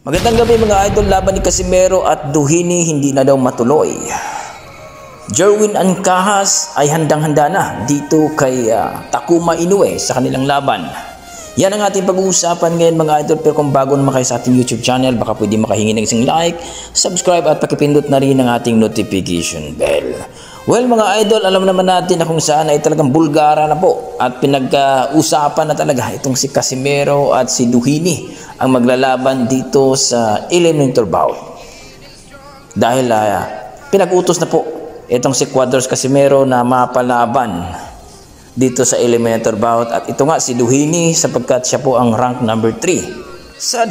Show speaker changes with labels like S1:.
S1: Magandang gabi mga idol, laban ni Casimero at Duhini hindi na daw matuloy. Jerwin Ancahas ay handang-handa na dito kay Takuma Inoue sa kanilang laban. Yan ang ating pag-uusapan ngayon mga idol, pero kung bago naman kayo sa ating YouTube channel, baka pwede makahingi ng isang like, subscribe at pakipindot na rin ang ating notification bell. Well mga idol, alam naman natin na kung saan ay talagang bulgara na po at pinag-usapan na talaga itong si Casimero at si Duhini ang maglalaban dito sa eliminator bout. Dahil pinag-utos na po itong si Cuadros Casimero na mapalaban dito sa eliminator bout at ito nga si Duhini sapagkat siya po ang rank number 3 sa